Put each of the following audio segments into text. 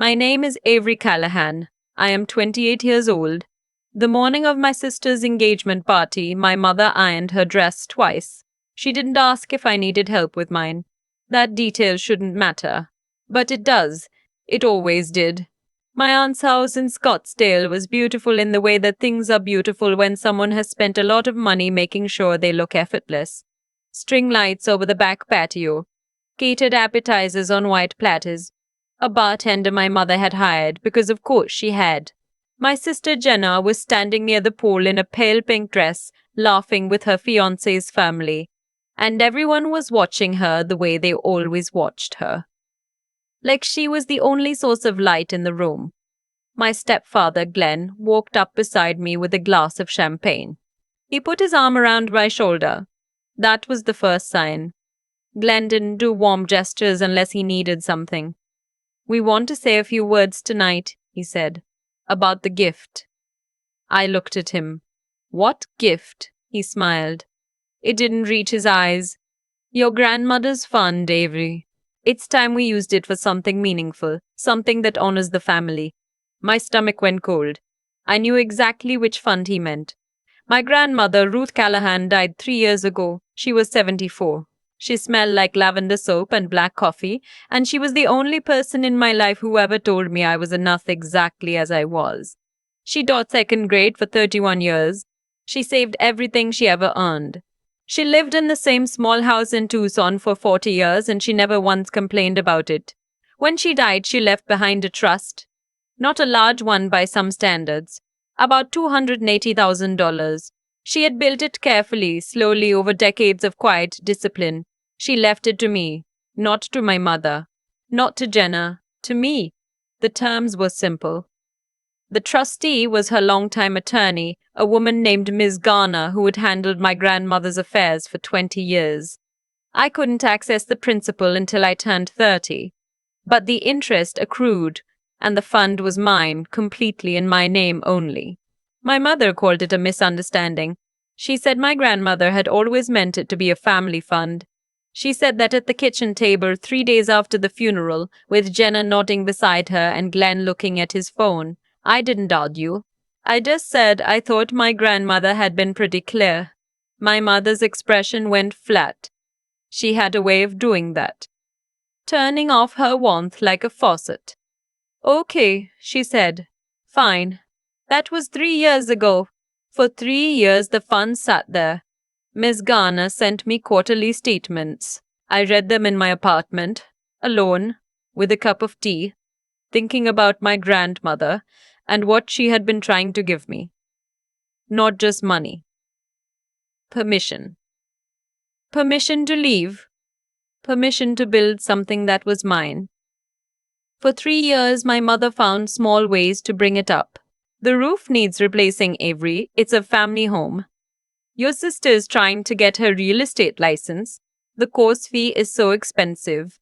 My name is Avery Callahan. I am 28 years old. The morning of my sister's engagement party, my mother ironed her dress twice. She didn't ask if I needed help with mine. That detail shouldn't matter. But it does. It always did. My aunt's house in Scottsdale was beautiful in the way that things are beautiful when someone has spent a lot of money making sure they look effortless. String lights over the back patio, catered appetizers on white platters, a bartender my mother had hired because of course she had. My sister Jenna was standing near the pool in a pale pink dress, laughing with her fiancé's family, and everyone was watching her the way they always watched her. Like she was the only source of light in the room. My stepfather, Glenn, walked up beside me with a glass of champagne. He put his arm around my shoulder. That was the first sign. Glenn didn't do warm gestures unless he needed something. "We want to say a few words tonight," he said, "about the gift." I looked at him. "What gift?" He smiled. It didn't reach his eyes. "Your grandmother's fund, Avery. It's time we used it for something meaningful, something that honors the family." My stomach went cold. I knew exactly which fund he meant. My grandmother, Ruth Callahan, died 3 years ago. She was 74. She smelled like lavender soap and black coffee, and she was the only person in my life who ever told me I was enough exactly as I was. She taught second grade for 31 years. She saved everything she ever earned. She lived in the same small house in Tucson for 40 years, and she never once complained about it. When she died, she left behind a trust. Not a large one by some standards. About $280,000. She had built it carefully, slowly over decades of quiet discipline. She left it to me, not to my mother, not to Jenna, to me. The terms were simple. The trustee was her longtime attorney, a woman named Miss Garner who had handled my grandmother's affairs for 20 years. I couldn't access the principal until I turned 30, but the interest accrued, and the fund was mine, completely in my name only. My mother called it a misunderstanding. She said my grandmother had always meant it to be a family fund. She said that at the kitchen table 3 days after the funeral, with Jenna nodding beside her and Glenn looking at his phone. I didn't argue. I just said I thought my grandmother had been pretty clear. My mother's expression went flat. She had a way of doing that, turning off her warmth like a faucet. "Okay," she said. "Fine. That was 3 years ago. For 3 years the fund sat there. Miss Garner sent me quarterly statements. I read them in my apartment, alone, with a cup of tea, thinking about my grandmother and what she had been trying to give me. Not just money. Permission. Permission to leave. Permission to build something that was mine. For 3 years, my mother found small ways to bring it up. The roof needs replacing, Avery. It's a family home. Your sister is trying to get her real estate license. The course fee is so expensive.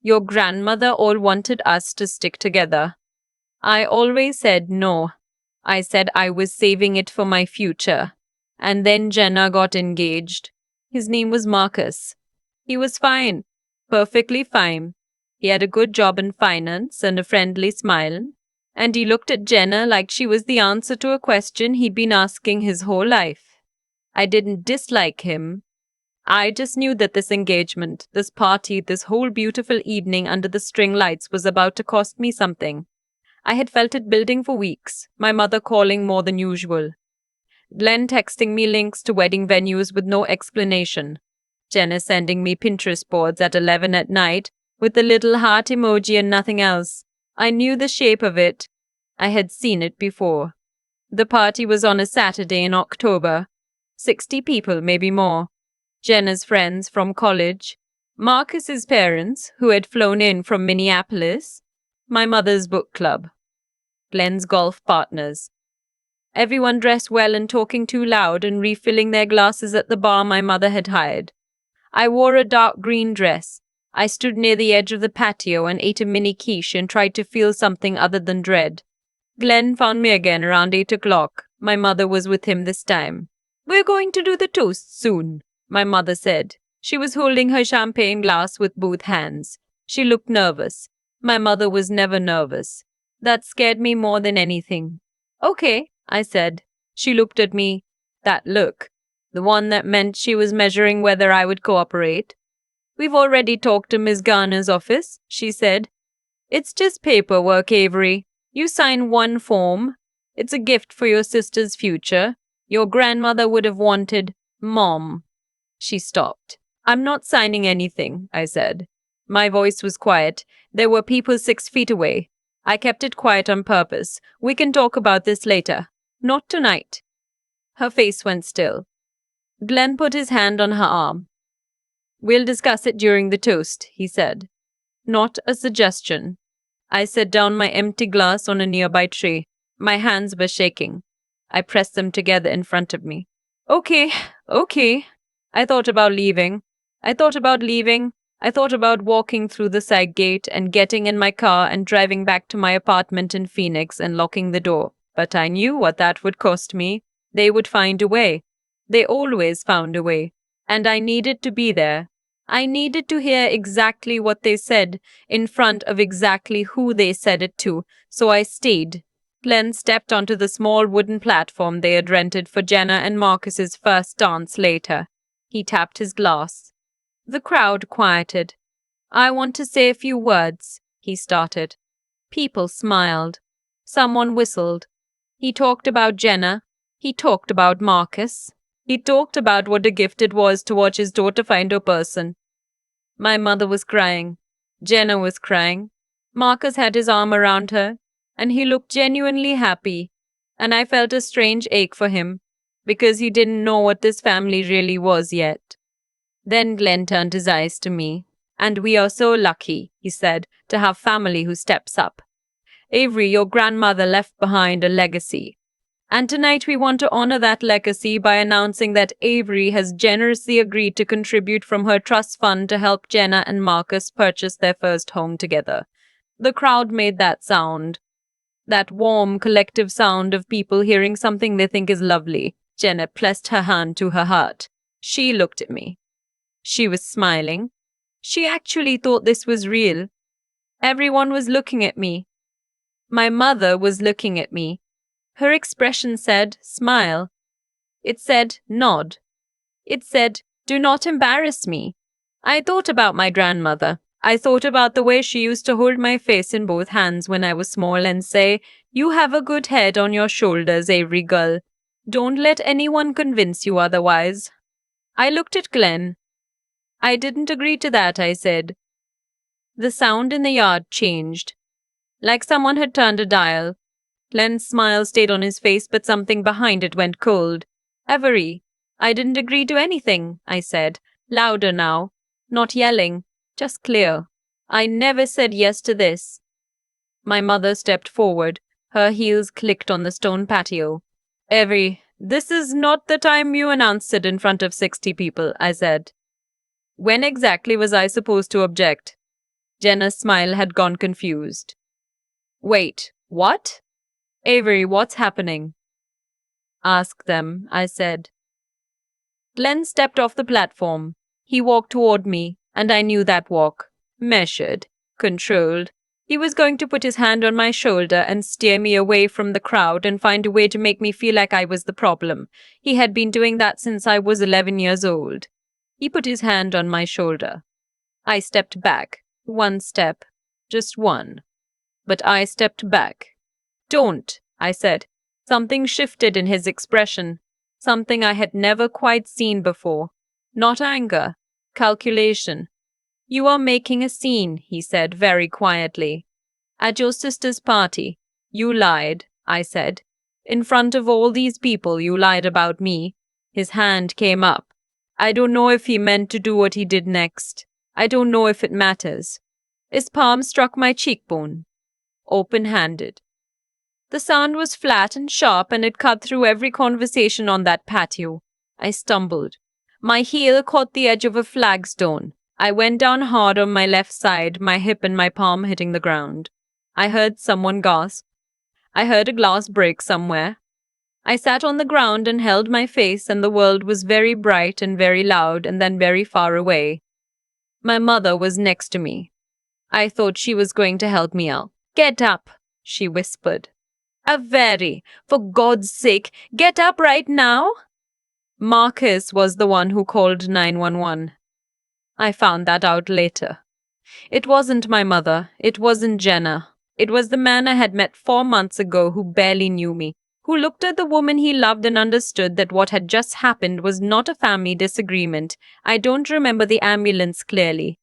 Your grandmother all wanted us to stick together. I always said no. I said I was saving it for my future. And then Jenna got engaged. His name was Marcus. He was fine. Perfectly fine. He had a good job in finance and a friendly smile. And he looked at Jenna like she was the answer to a question he'd been asking his whole life. I didn't dislike him. I just knew that this engagement, this party, this whole beautiful evening under the string lights was about to cost me something. I had felt it building for weeks, my mother calling more than usual. Glenn texting me links to wedding venues with no explanation. Jenna sending me Pinterest boards at 11 at night with a little heart emoji and nothing else. I knew the shape of it. I had seen it before. The party was on a Saturday in October. 60 people, maybe more. Jenna's friends from college. Marcus's parents, who had flown in from Minneapolis. My mother's book club. Glenn's golf partners. Everyone dressed well and talking too loud and refilling their glasses at the bar my mother had hired. I wore a dark green dress. I stood near the edge of the patio and ate a mini quiche and tried to feel something other than dread. Glenn found me again around 8 o'clock. My mother was with him this time. "We're going to do the toast soon," my mother said. She was holding her champagne glass with both hands. She looked nervous. My mother was never nervous. That scared me more than anything. Okay, I said. She looked at me. That look. The one that meant she was measuring whether I would cooperate. We've already talked to Miss Garner's office, she said. It's just paperwork, Avery. You sign one form. It's a gift for your sister's future. Your grandmother would have wanted Mom. She stopped. I'm not signing anything, I said. My voice was quiet. There were people 6 feet away. I kept it quiet on purpose. We can talk about this later. Not tonight. Her face went still. Glenn put his hand on her arm. We'll discuss it during the toast, he said. Not a suggestion. I set down my empty glass on a nearby tray. My hands were shaking. I pressed them together in front of me. Okay. I thought about leaving. I thought about walking through the side gate and getting in my car and driving back to my apartment in Phoenix and locking the door. But I knew what that would cost me. They would find a way. They always found a way. And I needed to be there. I needed to hear exactly what they said in front of exactly who they said it to, so I stayed. Glenn stepped onto the small wooden platform they had rented for Jenna and Marcus's first dance later. He tapped his glass. The crowd quieted. I want to say a few words, he started. People smiled. Someone whistled. He talked about Jenna. He talked about Marcus. He talked about what a gift it was to watch his daughter find her person. My mother was crying. Jenna was crying. Marcus had his arm around her, and he looked genuinely happy, and I felt a strange ache for him, because he didn't know what this family really was yet. Then Glenn turned his eyes to me. And we are so lucky, he said, to have family who steps up. Avery, your grandmother left behind a legacy. And tonight we want to honor that legacy by announcing that Avery has generously agreed to contribute from her trust fund to help Jenna and Marcus purchase their first home together. The crowd made that sound. That warm, collective sound of people hearing something they think is lovely. Jenna pressed her hand to her heart. She looked at me. She was smiling. She actually thought this was real. Everyone was looking at me. My mother was looking at me. Her expression said, smile. It said, nod. It said, do not embarrass me. I thought about my grandmother. I thought about the way she used to hold my face in both hands when I was small and say, you have a good head on your shoulders, Avery girl. Don't let anyone convince you otherwise. I looked at Glenn. I didn't agree to that, I said. The sound in the yard changed. Like someone had turned a dial. Glenn's smile stayed on his face, but something behind it went cold. Avery, I didn't agree to anything, I said. Louder now. Not yelling. Just clear. I never said yes to this. My mother stepped forward. Her heels clicked on the stone patio. Avery, this is not the time you announced it in front of 60 people, I said. When exactly was I supposed to object? Jenna's smile had gone confused. Wait, what? Avery, what's happening? Ask them, I said. Glenn stepped off the platform. He walked toward me, and I knew that walk. Measured, controlled. He was going to put his hand on my shoulder and steer me away from the crowd and find a way to make me feel like I was the problem. He had been doing that since I was 11 years old. He put his hand on my shoulder. I stepped back. 1 step. Just one. But I stepped back. Don't, I said. Something shifted in his expression. Something I had never quite seen before. Not anger. Calculation. You are making a scene, he said very quietly. At your sister's party. You lied, I said. In front of all these people you lied about me. His hand came up. I don't know if he meant to do what he did next. I don't know if it matters. His palm struck my cheekbone. Open-handed. The sound was flat and sharp, and it cut through every conversation on that patio. I stumbled. My heel caught the edge of a flagstone. I went down hard on my left side, my hip and my palm hitting the ground. I heard someone gasp. I heard a glass break somewhere. I sat on the ground and held my face, and the world was very bright and very loud and then very far away. My mother was next to me. I thought she was going to help me out. Get up, she whispered. Avery, for God's sake, get up right now. Marcus was the one who called 911. I found that out later. It wasn't my mother. It wasn't Jenna. It was the man I had met 4 months ago who barely knew me, who looked at the woman he loved and understood that what had just happened was not a family disagreement. I don't remember the ambulance clearly.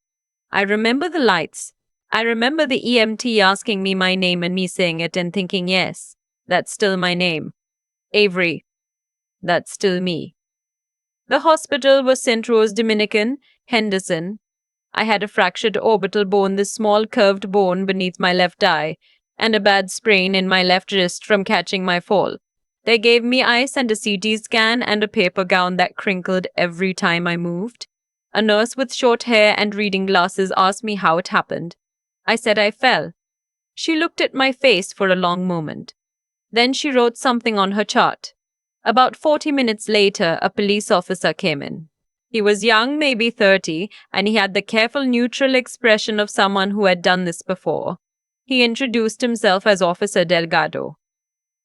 I remember the lights. I remember the EMT asking me my name and me saying it and thinking, yes, that's still my name. Avery. That's still me. The hospital was St. Rose Dominican, Henderson. I had a fractured orbital bone, this small curved bone beneath my left eye, and a bad sprain in my left wrist from catching my fall. They gave me ice and a CT scan and a paper gown that crinkled every time I moved. A nurse with short hair and reading glasses asked me how it happened. I said I fell. She looked at my face for a long moment. Then she wrote something on her chart. About 40 minutes later, a police officer came in. He was young, maybe 30, and he had the careful, neutral expression of someone who had done this before. He introduced himself as Officer Delgado.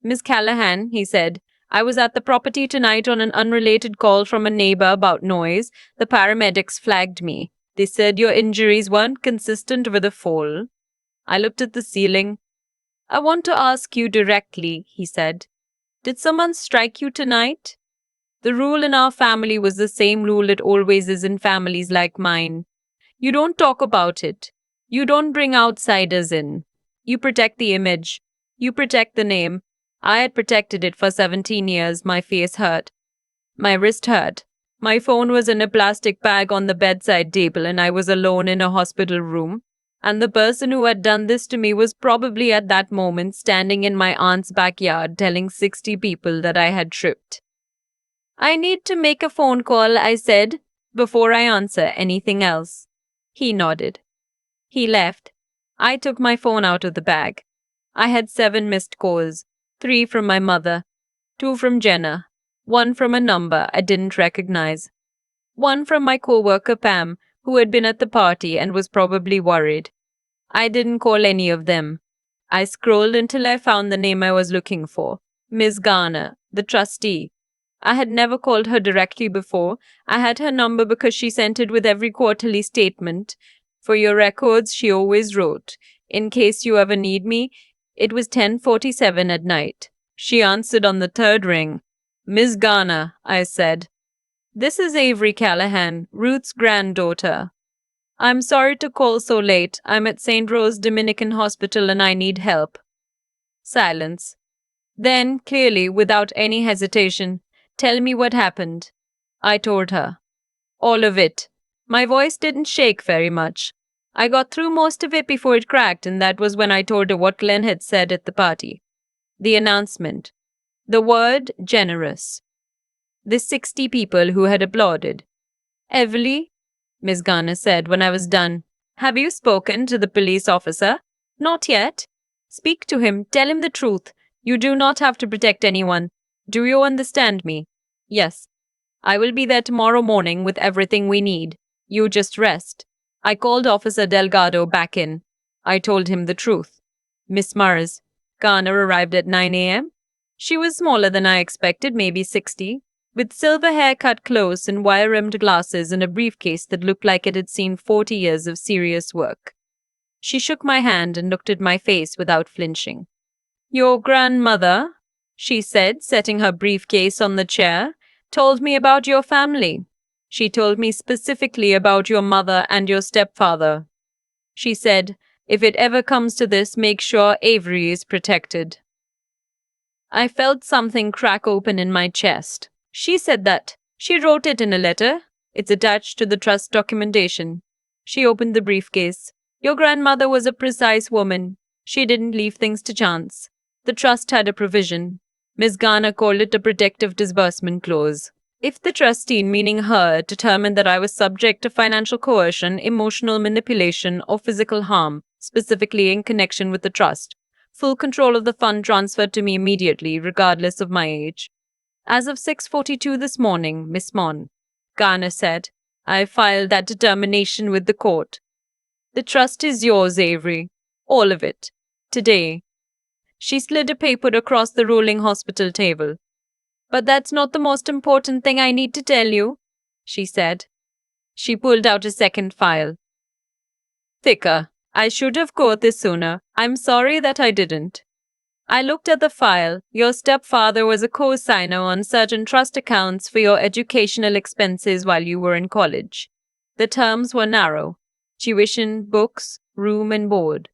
Miss Callahan, he said, I was at the property tonight on an unrelated call from a neighbor about noise. The paramedics flagged me. They said your injuries weren't consistent with a fall. I looked at the ceiling. I want to ask you directly, he said. Did someone strike you tonight? The rule in our family was the same rule it always is in families like mine. You don't talk about it. You don't bring outsiders in. You protect the image. You protect the name. I had protected it for 17 years. My face hurt. My wrist hurt. My phone was in a plastic bag on the bedside table and I was alone in a hospital room. And the person who had done this to me was probably at that moment standing in my aunt's backyard telling 60 people that I had tripped. I need to make a phone call, I said, before I answer anything else. He nodded. He left. I took my phone out of the bag. I had 7 missed calls, 3 from my mother, 2 from Jenna, 1 from a number I didn't recognize, 1 from my coworker Pam, who had been at the party and was probably worried. I didn't call any of them. I scrolled until I found the name I was looking for, Miss Garner, the trustee. I had never called her directly before. I had her number because she sent it with every quarterly statement. For your records, she always wrote, in case you ever need me. It was 10:47 at night. She answered on the 3rd ring. Miss Garner, I said. This is Avery Callahan, Ruth's granddaughter. I'm sorry to call so late. I'm at St. Rose Dominican Hospital and I need help. Silence. Then, clearly, without any hesitation, tell me what happened. I told her. All of it. My voice didn't shake very much. I got through most of it before it cracked, and that was when I told her what Glenn had said at the party. The announcement. The word generous. The 60 people who had applauded. Avery, Miss Garner said when I was done, have you spoken to the police officer? Not yet. Speak to him. Tell him the truth. You do not have to protect anyone. Do you understand me? Yes. I will be there tomorrow morning with everything we need. You just rest. I called Officer Delgado back in. I told him the truth. Miss Mars. Garner arrived at 9 a.m. She was smaller than I expected, maybe 60, with silver hair cut close and wire-rimmed glasses and a briefcase that looked like it had seen 40 years of serious work. She shook my hand and looked at my face without flinching. Your grandmother, she said, setting her briefcase on the chair, told me about your family. She told me specifically about your mother and your stepfather. She said, if it ever comes to this, make sure Avery is protected. I felt something crack open in my chest. She said that. She wrote it in a letter. It's attached to the trust documentation. She opened the briefcase. Your grandmother was a precise woman. She didn't leave things to chance. The trust had a provision. Miss Garner called it a protective disbursement clause. If the trustee, meaning her, determined that I was subject to financial coercion, emotional manipulation, or physical harm, specifically in connection with the trust, full control of the fund transferred to me immediately, regardless of my age. As of 6:42 this morning, Miss Mon, Garner said, I filed that determination with the court. The trust is yours, Avery. All of it. Today. She slid a paper across the rolling hospital table. But that's not the most important thing I need to tell you, she said. She pulled out a second file. Thicker. I should have caught this sooner. I'm sorry that I didn't. I looked at the file. Your stepfather was a co-signer on certain trust accounts for your educational expenses while you were in college. The terms were narrow. Tuition, books, room and board.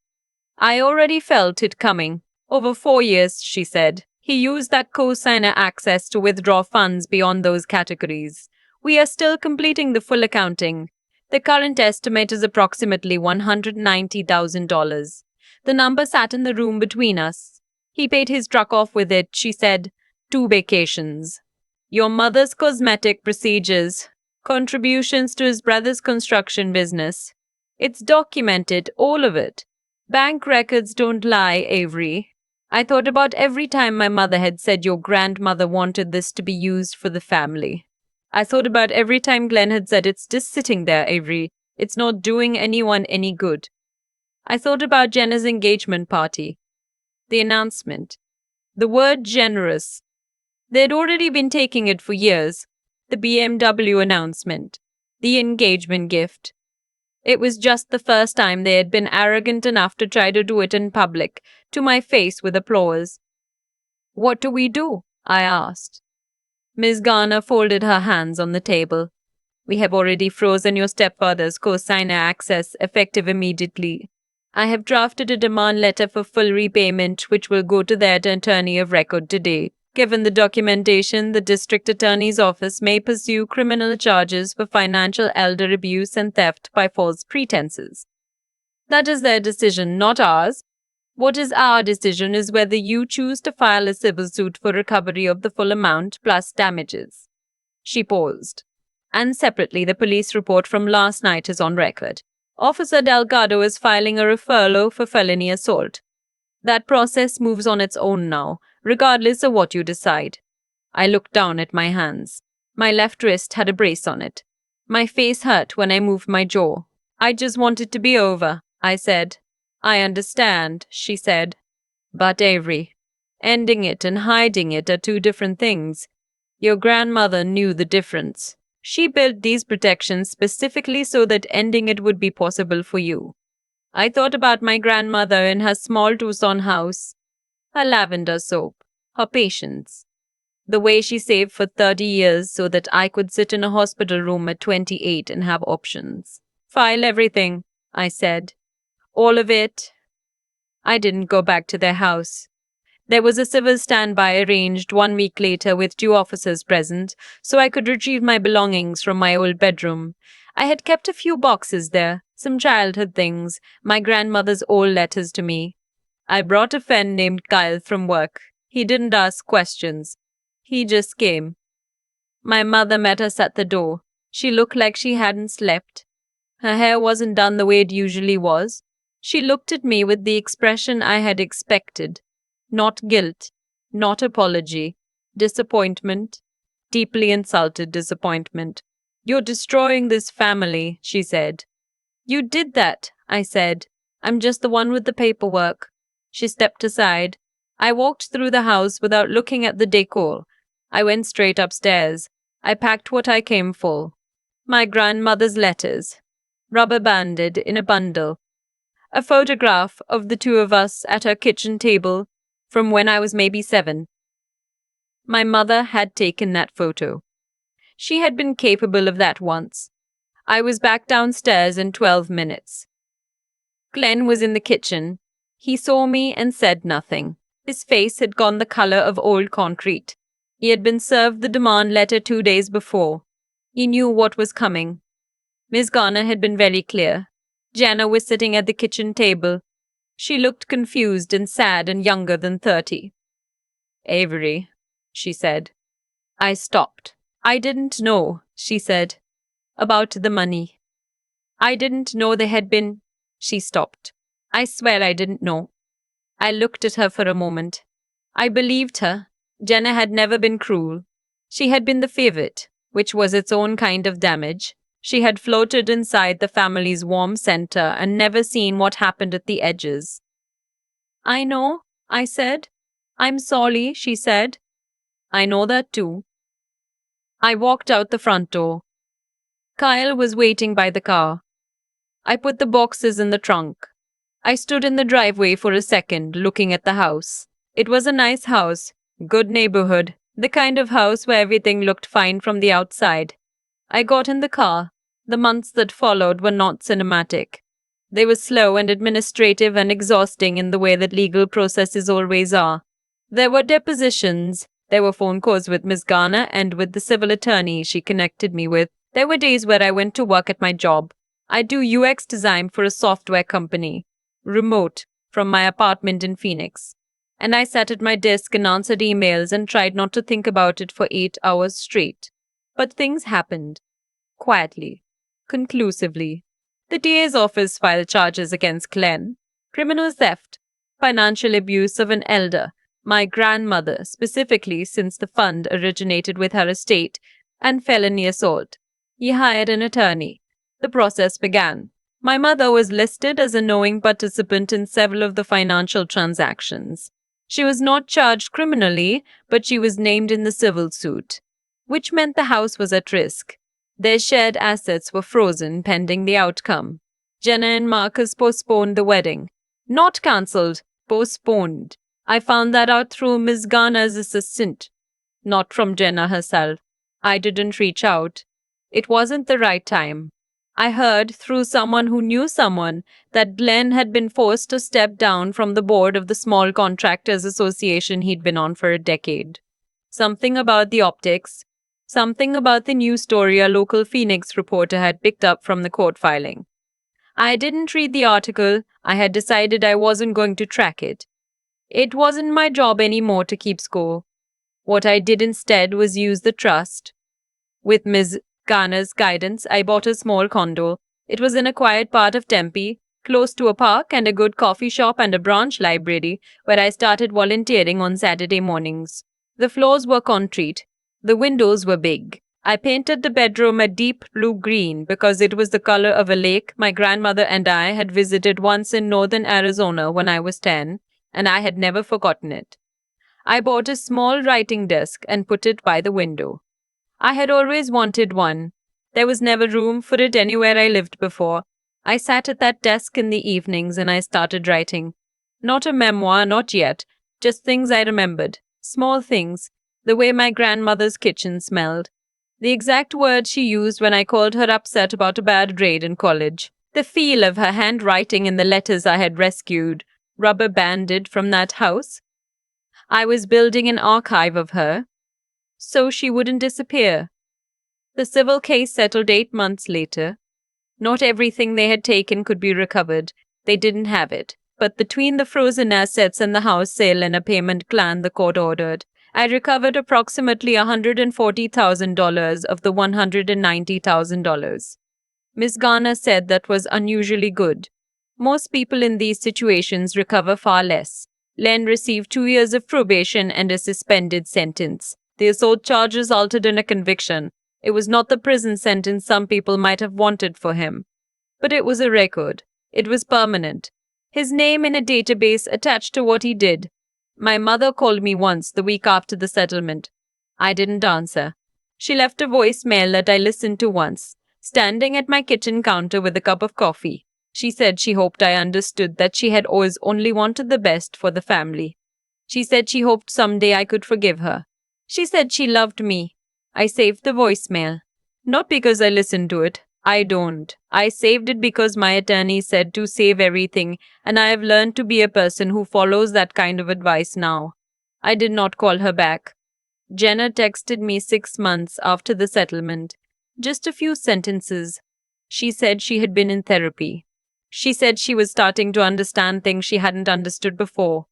I already felt it coming. Over 4 years, she said. He used that co-signer access to withdraw funds beyond those categories. We are still completing the full accounting. The current estimate is approximately $190,000. The number sat in the room between us. He paid his truck off with it, she said. 2 vacations. Your mother's cosmetic procedures. Contributions to his brother's construction business. It's documented, all of it. Bank records don't lie, Avery. I thought about every time my mother had said your grandmother wanted this to be used for the family. I thought about every time Glenn had said it's just sitting there, Avery. It's not doing anyone any good. I thought about Jenna's engagement party. The announcement. The word generous. They'd already been taking it for years. The BMW announcement. The engagement gift. It was just the first time they had been arrogant enough to try to do it in public, to my face with applause. What do we do? I asked. Miss Garner folded her hands on the table. We have already frozen your stepfather's co-signer access, effective immediately. I have drafted a demand letter for full repayment, which will go to their attorney of record today. Given the documentation, the district attorney's office may pursue criminal charges for financial elder abuse and theft by false pretenses. That is their decision, not ours. What is our decision is whether you choose to file a civil suit for recovery of the full amount plus damages. She paused. And separately, the police report from last night is on record. Officer Delgado is filing a referral for felony assault. That process moves on its own now, regardless of what you decide. I looked down at my hands. My left wrist had a brace on it. My face hurt when I moved my jaw. I just want it to be over, I said. I understand, she said. But Avery, ending it and hiding it are 2 different things. Your grandmother knew the difference. She built these protections specifically so that ending it would be possible for you. I thought about my grandmother in her small Tucson house, her lavender soap, her patience, the way she saved for 30 years so that I could sit in a hospital room at 28 and have options. File everything, I said. All of it. I didn't go back to their house. There was a civil standby arranged 1 week later with 2 officers present, so I could retrieve my belongings from my old bedroom. I had kept a few boxes there, some childhood things, my grandmother's old letters to me. I brought a friend named Kyle from work. He didn't ask questions. He just came. My mother met us at the door. She looked like she hadn't slept. Her hair wasn't done the way it usually was. She looked at me with the expression I had expected. Not guilt, not apology, disappointment, deeply insulted disappointment. You're destroying this family, she said. You did that, I said. I'm just the one with the paperwork. She stepped aside. I walked through the house without looking at the decor. I went straight upstairs. I packed what I came for. My grandmother's letters, rubber banded in a bundle. A photograph of the 2 of us at her kitchen table from when I was maybe 7. My mother had taken that photo. She had been capable of that once. I was back downstairs in 12 minutes. Glenn was in the kitchen. He saw me and said nothing. His face had gone the color of old concrete. He had been served the demand letter 2 days before. He knew what was coming. Miss Garner had been very clear. Jenna was sitting at the kitchen table. She looked confused and sad and younger than 30. Avery, she said. I stopped. I didn't know, she said, about the money. I didn't know there had been. She stopped. I swear I didn't know. I looked at her for a moment. I believed her. Jenna had never been cruel. She had been the favorite, which was its own kind of damage. She had floated inside the family's warm center and never seen what happened at the edges. I know, I said. I'm sorry, she said. I know that too. I walked out the front door. Kyle was waiting by the car. I put the boxes in the trunk. I stood in the driveway for a second, looking at the house. It was a nice house, good neighborhood, the kind of house where everything looked fine from the outside. I got in the car. The months that followed were not cinematic. They were slow and administrative and exhausting in the way that legal processes always are. There were depositions. There were phone calls with Miss Garner and with the civil attorney she connected me with. There were days where I went to work at my job. I do UX design for a software company, remote, from my apartment in Phoenix. And I sat at my desk and answered emails and tried not to think about it for 8 hours straight. But things happened. Quietly. Conclusively. The DA's office filed charges against Glenn. Criminal theft. Financial abuse of an elder. My grandmother, specifically since the fund originated with her estate. And felony assault. He hired an attorney. The process began. My mother was listed as a knowing participant in several of the financial transactions. She was not charged criminally, but she was named in the civil suit, which meant the house was at risk. Their shared assets were frozen pending the outcome. Jenna and Marcus postponed the wedding. Not cancelled, postponed. I found that out through Miss Garner's assistant, not from Jenna herself. I didn't reach out. It wasn't the right time. I heard, through someone who knew someone, that Glenn had been forced to step down from the board of the small contractors association he'd been on for a decade. Something about the optics, something about the news story a local Phoenix reporter had picked up from the court filing. I didn't read the article. I had decided I wasn't going to track it. It wasn't my job anymore to keep score. What I did instead was use the trust. With Ms. Garner's guidance, I bought a small condo. It was in a quiet part of Tempe, close to a park and a good coffee shop and a branch library, where I started volunteering on Saturday mornings. The floors were concrete. The windows were big. I painted the bedroom a deep blue-green because it was the color of a lake my grandmother and I had visited once in northern Arizona when I was 10, and I had never forgotten it. I bought a small writing desk and put it by the window. I had always wanted one. There was never room for it anywhere I lived before. I sat at that desk in the evenings and I started writing. Not a memoir, not yet. Just things I remembered. Small things. The way my grandmother's kitchen smelled. The exact word she used when I called her upset about a bad grade in college. The feel of her handwriting in the letters I had rescued, rubber-banded from that house. I was building an archive of her, so she wouldn't disappear. The civil case settled 8 months later. Not everything they had taken could be recovered. They didn't have it. But between the frozen assets and the house sale and a payment plan the court ordered, I recovered approximately $140,000 of the $190,000. Miss Garner said that was unusually good. Most people in these situations recover far less. Len received 2 years of probation and a suspended sentence. The assault charge resulted in a conviction. It was not the prison sentence some people might have wanted for him. But it was a record. It was permanent. His name in a database attached to what he did. My mother called me once the week after the settlement. I didn't answer. She left a voicemail that I listened to once, standing at my kitchen counter with a cup of coffee. She said she hoped I understood that she had always only wanted the best for the family. She said she hoped someday I could forgive her. She said she loved me. I saved the voicemail. Not because I listened to it. I don't. I saved it because my attorney said to save everything, and I have learned to be a person who follows that kind of advice now. I did not call her back. Jenna texted me 6 months after the settlement. Just a few sentences. She said she had been in therapy. She said she was starting to understand things she hadn't understood before.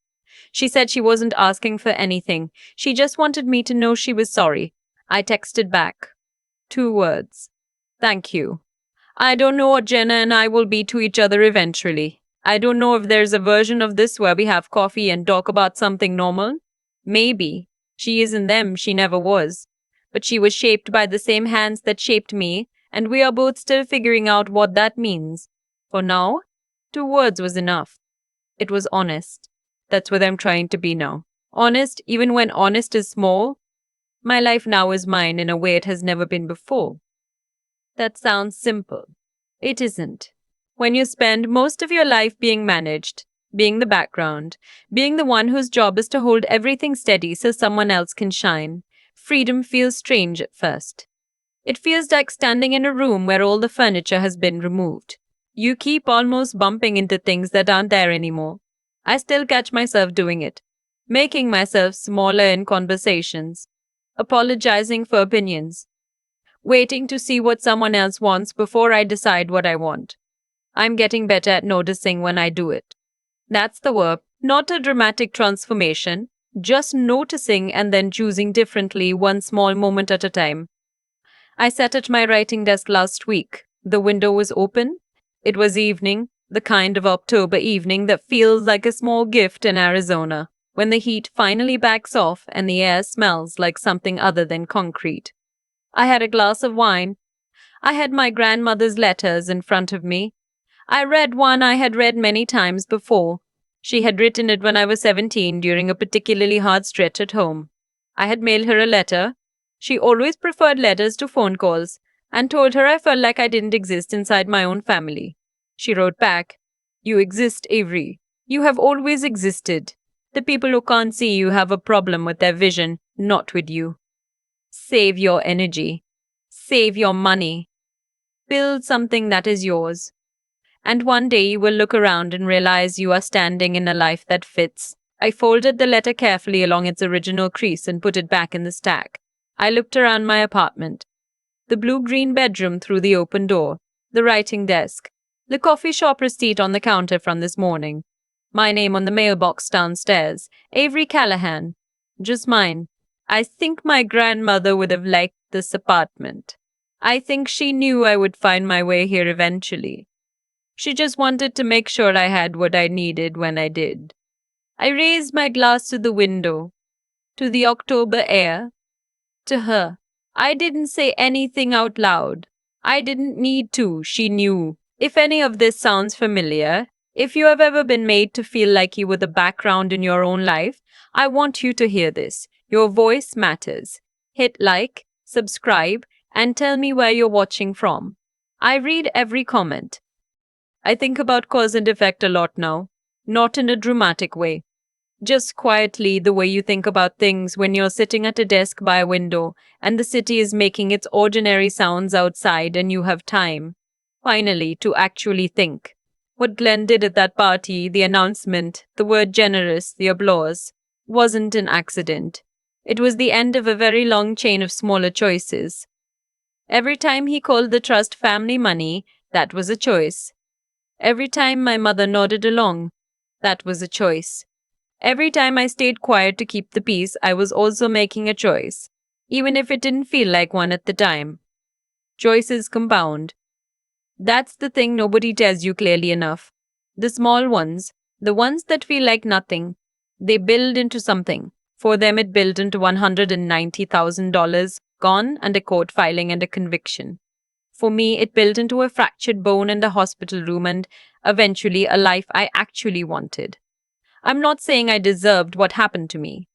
She said she wasn't asking for anything. She just wanted me to know she was sorry. I texted back. 2 words. Thank you. I don't know what Jenna and I will be to each other eventually. I don't know if there's a version of this where we have coffee and talk about something normal. Maybe. She isn't them, she never was. But she was shaped by the same hands that shaped me, and we are both still figuring out what that means. For now, 2 words was enough. It was honest. That's what I'm trying to be now. Honest, even when honest is small. My life now is mine in a way it has never been before. That sounds simple. It isn't. When you spend most of your life being managed, being the background, being the one whose job is to hold everything steady so someone else can shine, freedom feels strange at first. It feels like standing in a room where all the furniture has been removed. You keep almost bumping into things that aren't there anymore. I still catch myself doing it, making myself smaller in conversations, apologizing for opinions, waiting to see what someone else wants before I decide what I want. I'm getting better at noticing when I do it. That's the verb, not a dramatic transformation, just noticing and then choosing differently one small moment at a time. I sat at my writing desk last week. The window was open. It was evening, the kind of October evening that feels like a small gift in Arizona, when the heat finally backs off and the air smells like something other than concrete. I had a glass of wine. I had my grandmother's letters in front of me. I read one I had read many times before. She had written it when I was 17 during a particularly hard stretch at home. I had mailed her a letter. She always preferred letters to phone calls, and told her I felt like I didn't exist inside my own family. She wrote back, "You exist, Avery. You have always existed. The people who can't see you have a problem with their vision, not with you. Save your energy. Save your money. Build something that is yours. And one day you will look around and realize you are standing in a life that fits." I folded the letter carefully along its original crease and put it back in the stack. I looked around my apartment. The blue-green bedroom through the open door, the writing desk, the coffee shop receipt on the counter from this morning, my name on the mailbox downstairs, Avery Callahan. Just mine. I think my grandmother would have liked this apartment. I think she knew I would find my way here eventually. She just wanted to make sure I had what I needed when I did. I raised my glass to the window, to the October air, to her. I didn't say anything out loud. I didn't need to, she knew. If any of this sounds familiar, if you have ever been made to feel like you were the background in your own life, I want you to hear this. Your voice matters. Hit like, subscribe, and tell me where you're watching from. I read every comment. I think about cause and effect a lot now, not in a dramatic way. Just quietly, the way you think about things when you're sitting at a desk by a window and the city is making its ordinary sounds outside and you have time, finally, to actually think. What Glenn did at that party, the announcement, the word generous, the applause, wasn't an accident. It was the end of a very long chain of smaller choices. Every time he called the trust family money, that was a choice. Every time my mother nodded along, that was a choice. Every time I stayed quiet to keep the peace, I was also making a choice, even if it didn't feel like one at the time. Choices compound. That's the thing nobody tells you clearly enough. The small ones, the ones that feel like nothing, they build into something. For them, it built into $190,000, gone, and a court filing and a conviction. For me, it built into a fractured bone and a hospital room and, eventually, a life I actually wanted. I'm not saying I deserved what happened to me.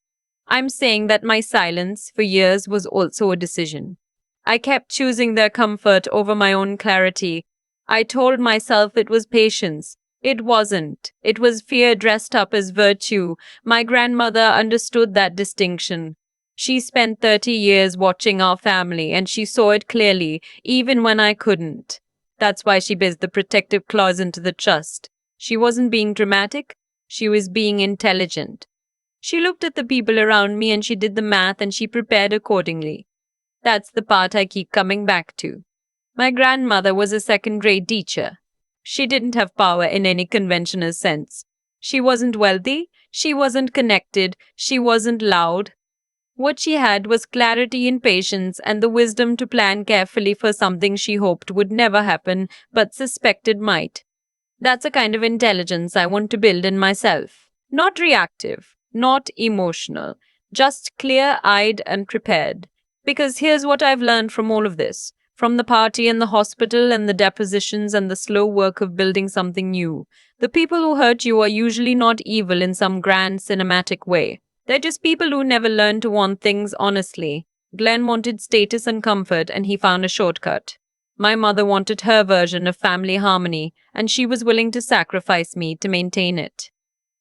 I'm saying that my silence for years was also a decision. I kept choosing their comfort over my own clarity. I told myself it was patience. It wasn't. It was fear dressed up as virtue. My grandmother understood that distinction. She spent 30 years watching our family, and she saw it clearly, even when I couldn't. That's why she built the protective clause into the trust. She wasn't being dramatic. She was being intelligent. She looked at the people around me and she did the math and she prepared accordingly. That's the part I keep coming back to. My grandmother was a second-grade teacher. She didn't have power in any conventional sense. She wasn't wealthy, she wasn't connected, she wasn't loud. What she had was clarity and patience and the wisdom to plan carefully for something she hoped would never happen but suspected might. That's a kind of intelligence I want to build in myself. Not reactive, not emotional, just clear-eyed and prepared. Because here's what I've learned from all of this. From the party and the hospital and the depositions and the slow work of building something new. The people who hurt you are usually not evil in some grand cinematic way. They're just people who never learned to want things honestly. Glenn wanted status and comfort, and he found a shortcut. My mother wanted her version of family harmony, and she was willing to sacrifice me to maintain it.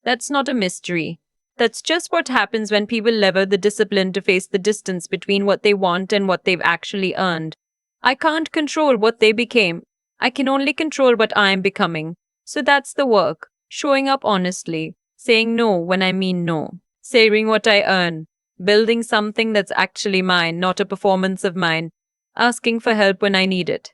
That's not a mystery. That's just what happens when people lever the discipline to face the distance between what they want and what they've actually earned. I can't control what they became. I can only control what I am becoming. So that's the work. Showing up honestly. Saying no when I mean no. Saving what I earn. Building something that's actually mine, not a performance of mine. Asking for help when I need it.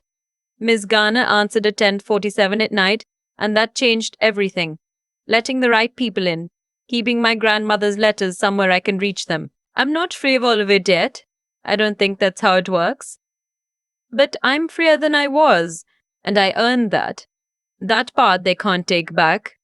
Miss Garner answered at 10:47 at night, and that changed everything. Letting the right people in. Keeping my grandmother's letters somewhere I can reach them. I'm not free of all of it yet. I don't think that's how it works. But I'm freer than I was, and I earned that. That part they can't take back.